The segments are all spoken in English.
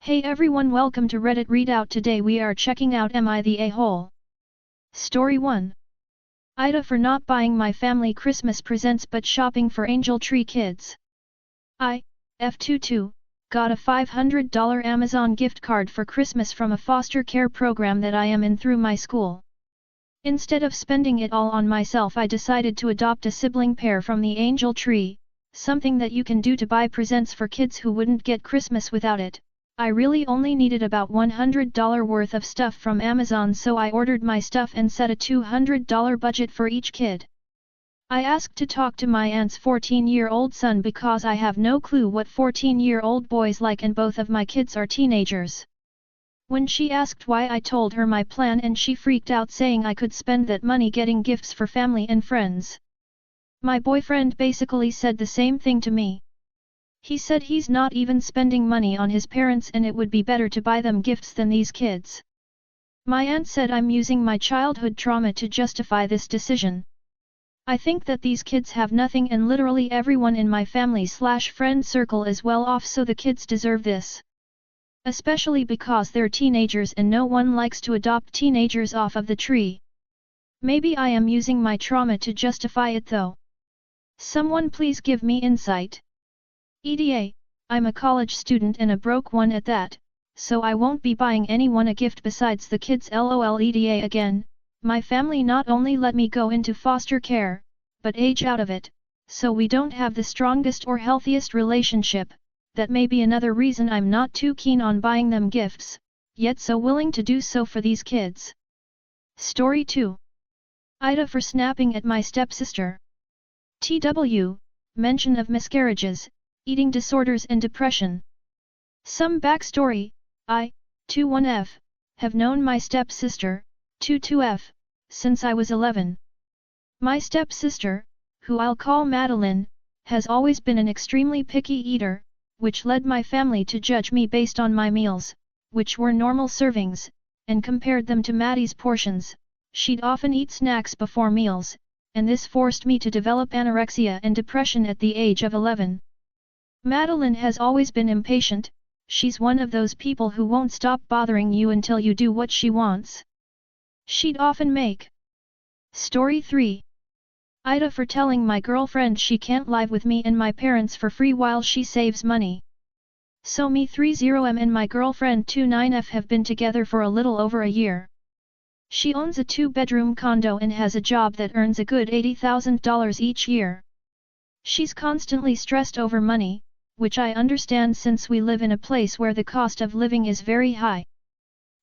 Hey everyone, welcome to Reddit Readout. Today we are checking out Am I the A-hole? Story 1. AITA for not buying my family Christmas presents but shopping for Angel Tree Kids. I, F22, got a $500 Amazon gift card for Christmas from a foster care program that I am in through my school. Instead of spending it all on myself, I decided to adopt a sibling pair from the Angel Tree, something that you can do to buy presents for kids who wouldn't get Christmas without it. I really only needed about $100 worth of stuff from Amazon, so I ordered my stuff and set a $200 budget for each kid. I asked to talk to my aunt's 14-year-old son because I have no clue what 14-year-old boys like, and both of my kids are teenagers. When she asked why, I told her my plan and she freaked out, saying I could spend that money getting gifts for family and friends. My boyfriend basically said the same thing to me. He said he's not even spending money on his parents and it would be better to buy them gifts than these kids. My aunt said I'm using my childhood trauma to justify this decision. I think that these kids have nothing and literally everyone in my family/friend circle is well off, so the kids deserve this. Especially because they're teenagers and no one likes to adopt teenagers off of the tree. Maybe I am using my trauma to justify it though. Someone please give me insight. EDA, I'm a college student and a broke one at that, so I won't be buying anyone a gift besides the kids. LOL. EDA again, my family not only let me go into foster care, but age out of it, so we don't have the strongest or healthiest relationship. That may be another reason I'm not too keen on buying them gifts, yet so willing to do so for these kids. Story 2. AITA for snapping at my stepsister. TW, mention of miscarriages, eating disorders and depression. Some backstory: I, 21F, have known my stepsister, 22F, since I was 11. My stepsister, who I'll call Madeline, has always been an extremely picky eater, which led my family to judge me based on my meals, which were normal servings, and compared them to Maddie's portions. She'd often eat snacks before meals, and this forced me to develop anorexia and depression at the age of 11. Madeline has always been impatient. She's one of those people who won't stop bothering you until you do what she wants. She'd often make. Story 3. AITA for telling my girlfriend she can't live with me and my parents for free while she saves money. So me 30M and my girlfriend 29F have been together for a little over a year. She owns a 2-bedroom condo and has a job that earns a good $80,000 each year. She's constantly stressed over money, which I understand since we live in a place where the cost of living is very high.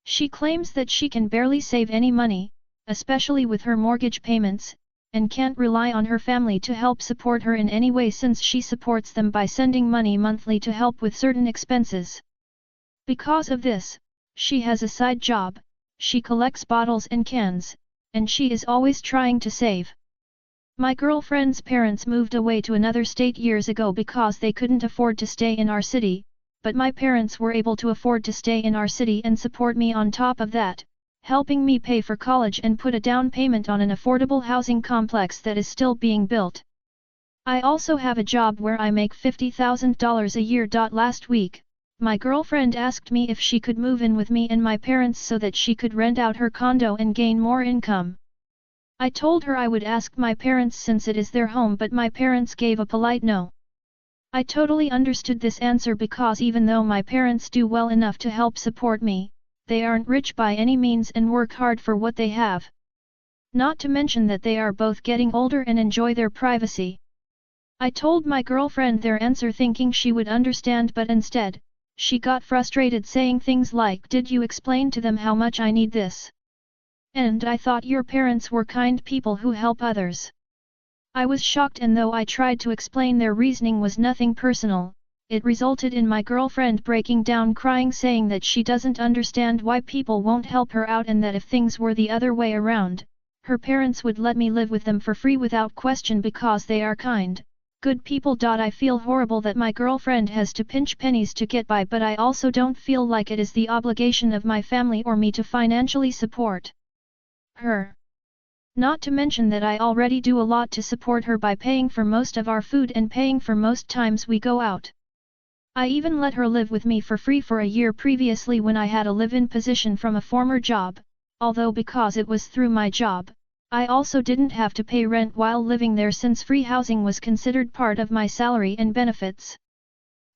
She claims that she can barely save any money, especially with her mortgage payments, and can't rely on her family to help support her in any way since she supports them by sending money monthly to help with certain expenses. Because of this, she has a side job, she collects bottles and cans, and she is always trying to save. My girlfriend's parents moved away to another state years ago because they couldn't afford to stay in our city, but my parents were able to afford to stay in our city and support me on top of that, helping me pay for college and put a down payment on an affordable housing complex that is still being built. I also have a job where I make $50,000 a year. Last week, my girlfriend asked me if she could move in with me and my parents so that she could rent out her condo and gain more income. I told her I would ask my parents since it is their home, but my parents gave a polite no. I totally understood this answer because even though my parents do well enough to help support me, they aren't rich by any means and work hard for what they have. Not to mention that they are both getting older and enjoy their privacy. I told my girlfriend their answer thinking she would understand, but instead, she got frustrated saying things like, "Did you explain to them how much I need this? And I thought your parents were kind people who help others." I was shocked, and though I tried to explain, their reasoning was nothing personal. It resulted in my girlfriend breaking down crying, saying that she doesn't understand why people won't help her out and that if things were the other way around, her parents would let me live with them for free without question because they are kind, good people. I feel horrible that my girlfriend has to pinch pennies to get by, but I also don't feel like it is the obligation of my family or me to financially support her. Not to mention that I already do a lot to support her by paying for most of our food and paying for most times we go out. I even let her live with me for free for a year previously when I had a live-in position from a former job, although because it was through my job, I also didn't have to pay rent while living there since free housing was considered part of my salary and benefits.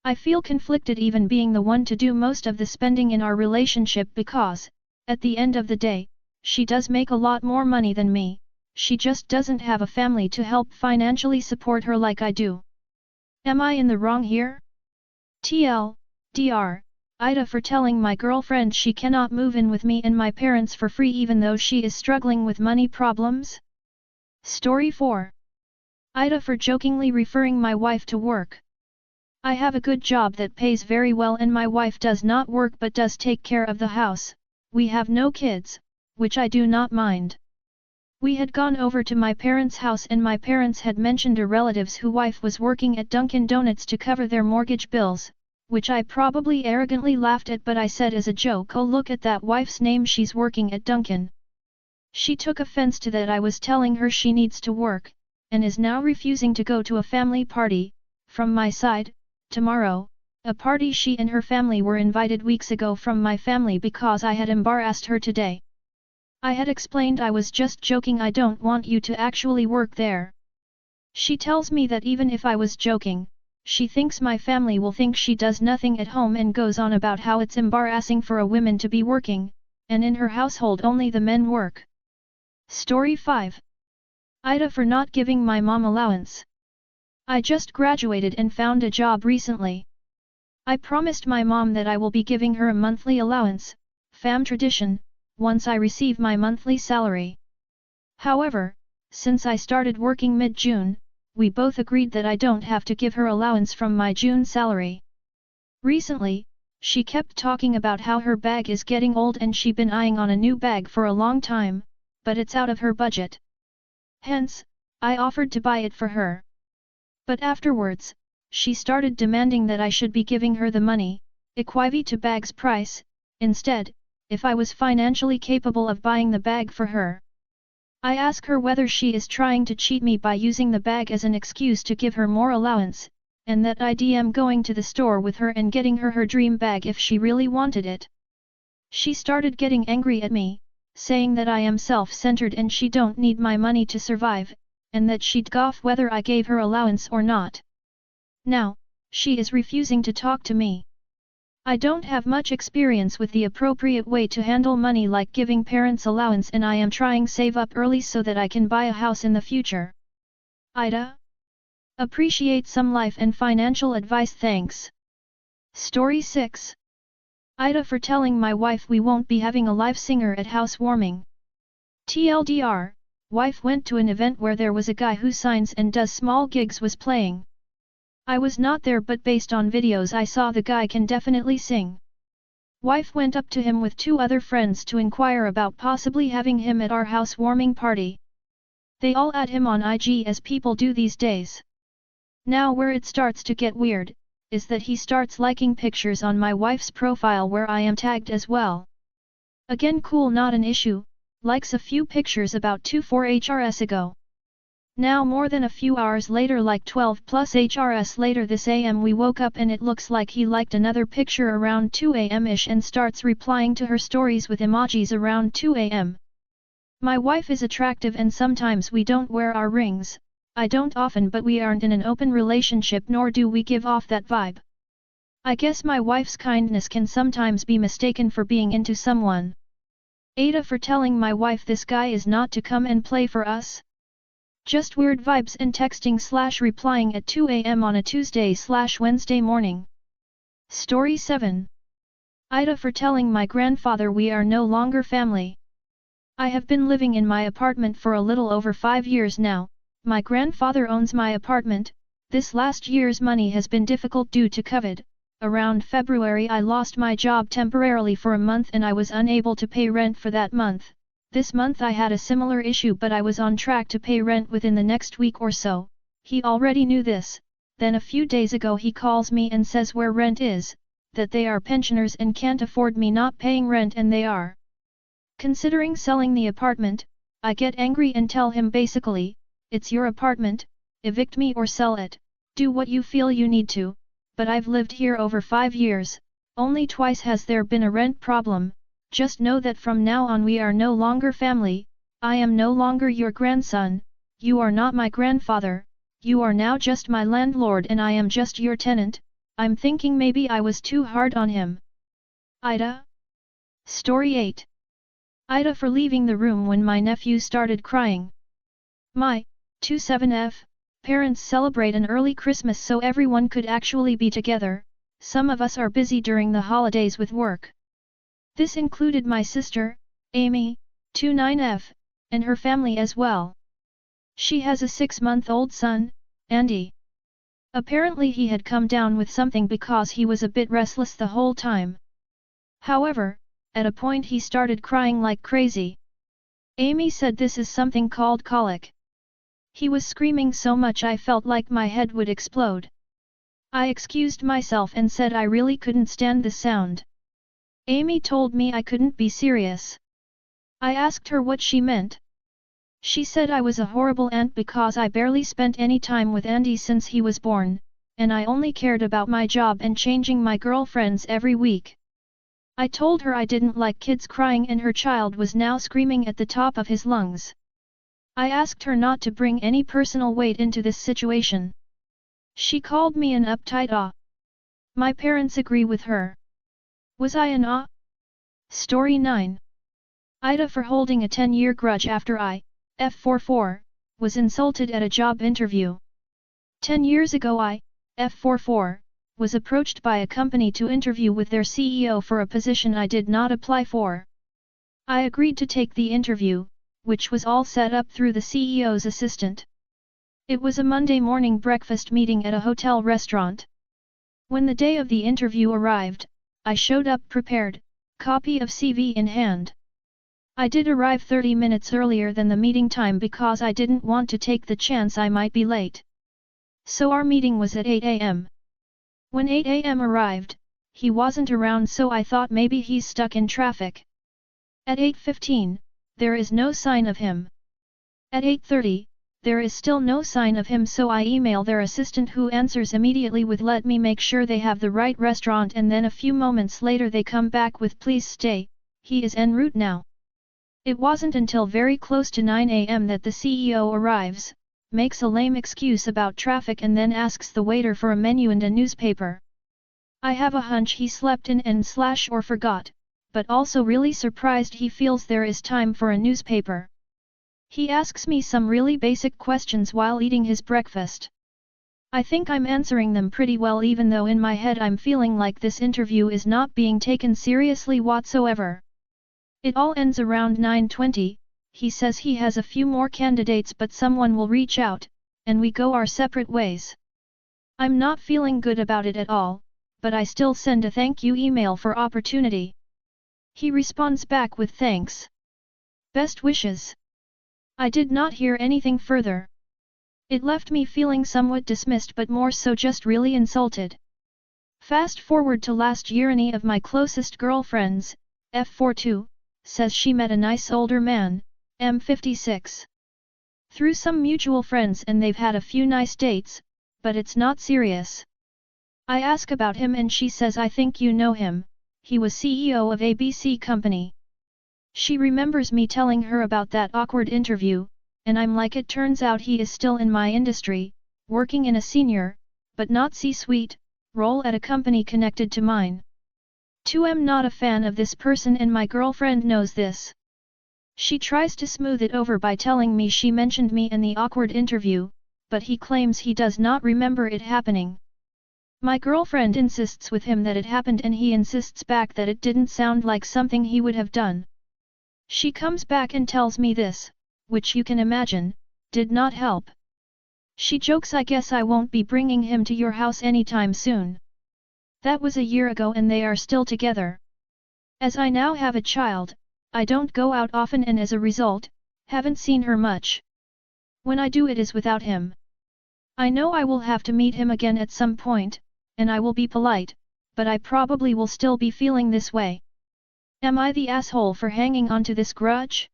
I feel conflicted even being the one to do most of the spending in our relationship because, at the end of the day, she does make a lot more money than me, she just doesn't have a family to help financially support her like I do. Am I in the wrong here? Dr. AITA for telling my girlfriend she cannot move in with me and my parents for free even though she is struggling with money problems? Story 4. AITA for jokingly referring my wife to work. I have a good job that pays very well and my wife does not work but does take care of the house. We have no kids, which I do not mind. We had gone over to my parents' house and my parents had mentioned a relative's whose wife was working at Dunkin' Donuts to cover their mortgage bills, which I probably arrogantly laughed at but I said as a joke, "Oh look at that wife's name, she's working at Dunkin'." She took offense to that I was telling her she needs to work, and is now refusing to go to a family party, from my side, tomorrow, a party she and her family were invited weeks ago from my family because I had embarrassed her today. I had explained I was just joking, I don't want you to actually work there. She tells me that even if I was joking, she thinks my family will think she does nothing at home and goes on about how it's embarrassing for a woman to be working, and in her household only the men work. Story 5. AITA for not giving my mom allowance. I just graduated and found a job recently. I promised my mom that I will be giving her a monthly allowance, fam tradition, once I receive my monthly salary. However, since I started working mid-June, we both agreed that I don't have to give her allowance from my June salary. Recently, she kept talking about how her bag is getting old and she'd been eyeing on a new bag for a long time, but it's out of her budget. Hence, I offered to buy it for her. But afterwards, she started demanding that I should be giving her the money, equivalent to bag's price, instead, if I was financially capable of buying the bag for her. I ask her whether she is trying to cheat me by using the bag as an excuse to give her more allowance, and that I'd going to the store with her and getting her dream bag if she really wanted it. She started getting angry at me, saying that I am self-centered and she don't need my money to survive, and that she'd scoff whether I gave her allowance or not. Now, she is refusing to talk to me. I don't have much experience with the appropriate way to handle money like giving parents allowance and I am trying save up early so that I can buy a house in the future. AITA? Appreciate some life and financial advice, thanks. Story 6. AITA for telling my wife we won't be having a live singer at housewarming. TLDR, wife went to an event where there was a guy who signs and does small gigs was playing. I was not there but based on videos I saw the guy can definitely sing. Wife went up to him with 2 other friends to inquire about possibly having him at our housewarming party. They all add him on IG as people do these days. Now where it starts to get weird, is that he starts liking pictures on my wife's profile where I am tagged as well. Again, cool, not an issue, likes a few pictures about 2-4 HRS ago. Now more than a few hours later, like 12 plus HRS later this AM, we woke up and it looks like he liked another picture around 2 AM-ish and starts replying to her stories with emojis around 2 AM. My wife is attractive and sometimes we don't wear our rings, I don't often, but we aren't in an open relationship nor do we give off that vibe. I guess my wife's kindness can sometimes be mistaken for being into someone. AITA for telling my wife this guy is not to come and play for us. Just weird vibes and texting/replying at 2 AM on a Tuesday/Wednesday morning. Story 7. AITA for telling my grandfather we are no longer family. I have been living in my apartment for a little over 5 years now. My grandfather owns my apartment. This last year's money has been difficult due to COVID. Around February I lost my job temporarily for a month and I was unable to pay rent for that month. This month I had a similar issue but I was on track to pay rent within the next week or so. He already knew this. Then a few days ago he calls me and says where rent is, that they are pensioners and can't afford me not paying rent, and they are considering selling the apartment. I get angry and tell him basically, it's your apartment, evict me or sell it, do what you feel you need to, but I've lived here over 5 years, only twice has there been a rent problem, just know that from now on we are no longer family, I am no longer your grandson, you are not my grandfather, you are now just my landlord and I am just your tenant, I'm thinking maybe I was too hard on him. AITA? Story 8. AITA for leaving the room when my nephew started crying. My 27F parents celebrate an early Christmas so everyone could actually be together. Some of us are busy during the holidays with work. This included my sister, Amy, 29F, and her family as well. She has a 6-month-old son, Andy. Apparently he had come down with something because he was a bit restless the whole time. However, at a point he started crying like crazy. Amy said this is something called colic. He was screaming so much I felt like my head would explode. I excused myself and said I really couldn't stand the sound. Amy told me I couldn't be serious. I asked her what she meant. She said I was a horrible aunt because I barely spent any time with Andy since he was born, and I only cared about my job and changing my girlfriends every week. I told her I didn't like kids crying and her child was now screaming at the top of his lungs. I asked her not to bring any personal weight into this situation. She called me an uptight ah. My parents agree with her. Was I an ah? Story 9. AITA for holding a 10-year grudge after I, F44, was insulted at a job interview. 10 years ago I, F44, was approached by a company to interview with their CEO for a position I did not apply for. I agreed to take the interview, which was all set up through the CEO's assistant. It was a Monday morning breakfast meeting at a hotel restaurant. When the day of the interview arrived, I showed up prepared, copy of CV in hand. I did arrive 30 minutes earlier than the meeting time because I didn't want to take the chance I might be late. So our meeting was at 8 a.m. When 8 a.m. arrived, he wasn't around so I thought maybe he's stuck in traffic. At 8:15, there is no sign of him. At 8:30, there is still no sign of him so I email their assistant who answers immediately with let me make sure they have the right restaurant and then a few moments later they come back with please stay, he is en route now. It wasn't until very close to 9 a.m. that the CEO arrives, makes a lame excuse about traffic and then asks the waiter for a menu and a newspaper. I have a hunch he slept in and/or forgot, but also really surprised he feels there is time for a newspaper. He asks me some really basic questions while eating his breakfast. I think I'm answering them pretty well even though in my head I'm feeling like this interview is not being taken seriously whatsoever. It all ends around 9:20, he says he has a few more candidates but someone will reach out, and we go our separate ways. I'm not feeling good about it at all, but I still send a thank you email for opportunity. He responds back with thanks. Best wishes. I did not hear anything further. It left me feeling somewhat dismissed but more so just really insulted. Fast forward to last year any of my closest girlfriends, F42, says she met a nice older man, M56. Through some mutual friends and they've had a few nice dates, but it's not serious. I ask about him and she says I think you know him, he was CEO of ABC company. She remembers me telling her about that awkward interview, and I'm like it turns out he is still in my industry, working in a senior, but not C-suite, role at a company connected to mine. 2M not a fan of this person and my girlfriend knows this. She tries to smooth it over by telling me she mentioned me in the awkward interview, but he claims he does not remember it happening. My girlfriend insists with him that it happened and he insists back that it didn't sound like something he would have done. She comes back and tells me this, which you can imagine, did not help. She jokes I guess I won't be bringing him to your house anytime soon. That was a year ago and they are still together. As I now have a child, I don't go out often and as a result, haven't seen her much. When I do it is without him. I know I will have to meet him again at some point, and I will be polite, but I probably will still be feeling this way. Am I the asshole for hanging on to this grudge?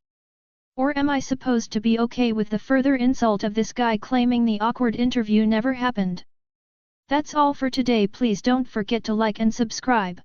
Or am I supposed to be okay with the further insult of this guy claiming the awkward interview never happened? That's all for today. Please don't forget to like and subscribe.